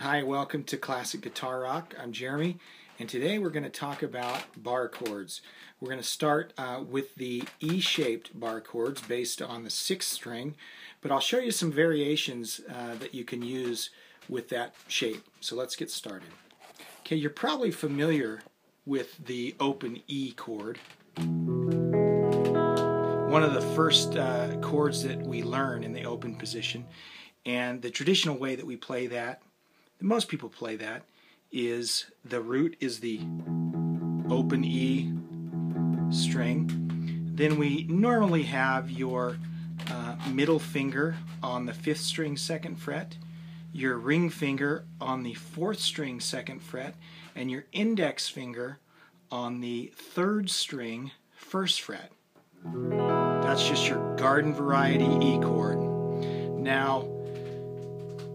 Hi, welcome to Classic Guitar Rock. I'm Jeremy, and today we're going to talk about bar chords. We're going to start with the E-shaped bar chords based on the 6th string, but I'll show you some variations that you can use with that shape. So let's get started. Okay, you're probably familiar with the open E chord. One of the first chords that we learn in the open position, and the traditional way that we play that, most people play that, is the root is the open E string. Then we normally have your middle finger on the 5th string 2nd fret, your ring finger on the 4th string 2nd fret, and your index finger on the 3rd string 1st fret. That's just your garden variety E chord. Now,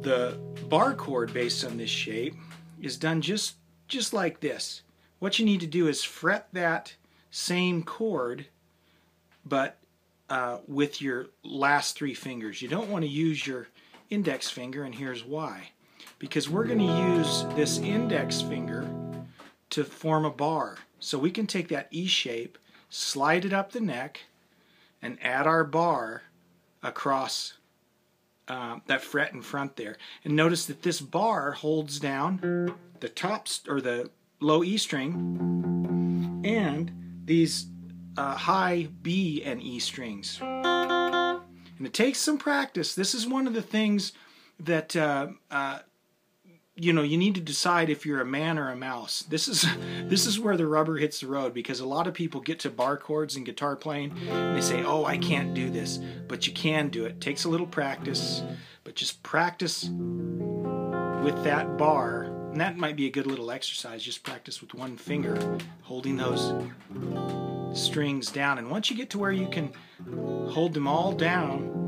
the bar chord based on this shape is done just like this. What you need to do is fret that same chord, but with your last 3 fingers. You don't want to use your index finger, and here's why. Because we're going to use this index finger to form a bar. So we can take that E shape, slide it up the neck, and add our bar across that fret in front there. And notice that this bar holds down the top or the low E string and these high B and E strings. And it takes some practice. This is one of the things that you need to decide if you're a man or a mouse. This is where the rubber hits the road, because a lot of people get to bar chords in guitar playing and they say, oh, I can't do this. But you can do it. It takes a little practice, but just practice with that bar. And that might be a good little exercise. Just practice with one finger holding those strings down. And once you get to where you can hold them all down,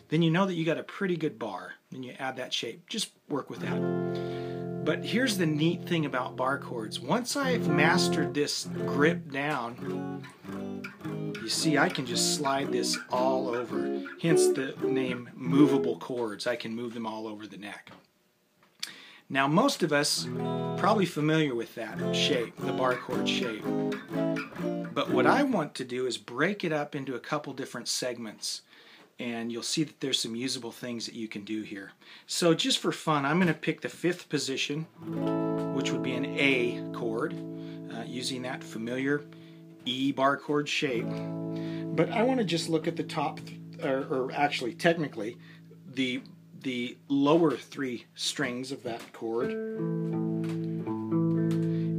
then you know that you got a pretty good bar. Then you add that shape. Just work with that. But here's the neat thing about bar chords. Once I've mastered this grip down, you see I can just slide this all over. Hence the name movable chords. I can move them all over the neck. Now most of us are probably familiar with that shape, the bar chord shape. But what I want to do is break it up into a couple different segments. And you'll see that there's some usable things that you can do here. So just for fun, I'm going to pick the 5th position, which would be an A chord, using that familiar E bar chord shape. But I want to just look at the top, or actually technically, the lower 3 strings of that chord.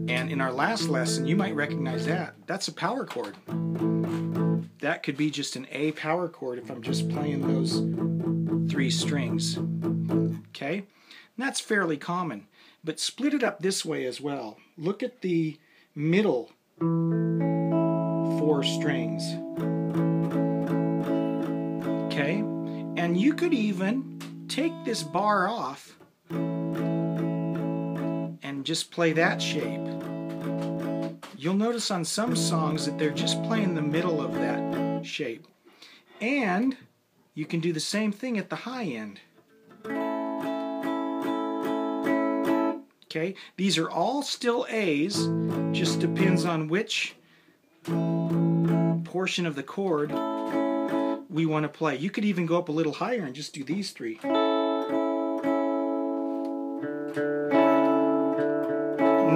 And in our last lesson, you might recognize that. That's a power chord. That could be just an A power chord if I'm just playing those 3 strings. Okay? And that's fairly common. But split it up this way as well. Look at the middle 4 strings. Okay? And you could even take this bar off and just play that shape. You'll notice on some songs that they're just playing the middle of that shape. And you can do the same thing at the high end. Okay, these are all still A's, just depends on which portion of the chord we want to play. You could even go up a little higher and just do these 3. And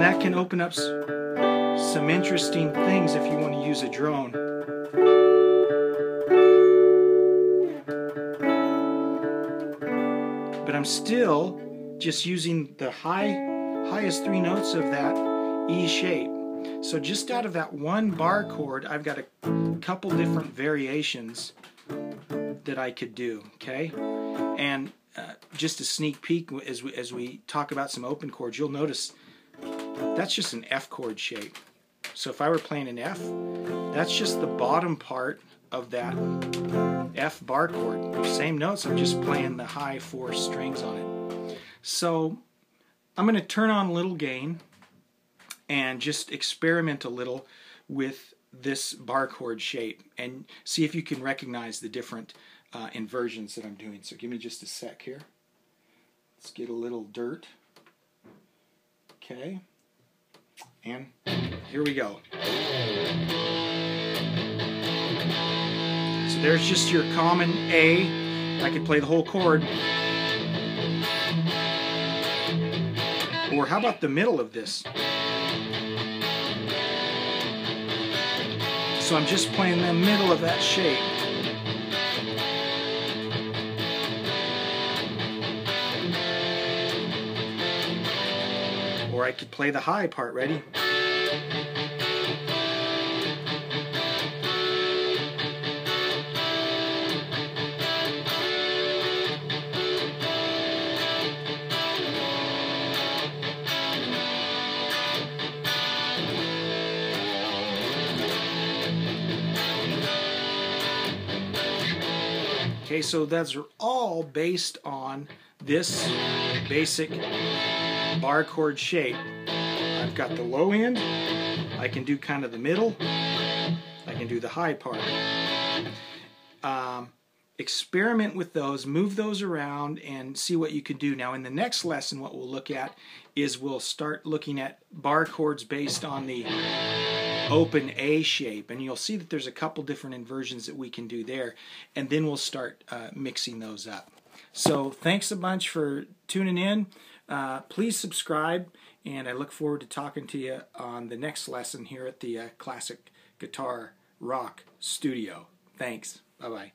that can open up some interesting things if you want to use a drone. But I'm still just using the highest 3 notes of that E shape. So just out of that one bar chord, I've got a couple different variations that I could do. Okay, and just a sneak peek as we talk about some open chords, you'll notice that's just an F chord shape. So if I were playing an F, that's just the bottom part of that F bar chord. Same notes, I'm just playing the high 4 strings on it. So I'm going to turn on a little gain and just experiment a little with this bar chord shape and see if you can recognize the different inversions that I'm doing. So give me just a sec here. Let's get a little dirt. Okay. And here we go. So there's just your common A. I could play the whole chord. Or how about the middle of this? So I'm just playing the middle of that shape. Or I could play the high part. Ready? Okay, so that's all based on this basic bar chord shape. I've got the low end, I can do kind of the middle, I can do the high part. Experiment with those, move those around, and see what you can do. Now in the next lesson, what we'll look at is we'll start looking at bar chords based on the open A shape, and you'll see that there's a couple different inversions that we can do there, and then we'll start mixing those up. So thanks a bunch for tuning in. Please subscribe, and I look forward to talking to you on the next lesson here at the Classic Guitar Rock Studio. Thanks. Bye-bye.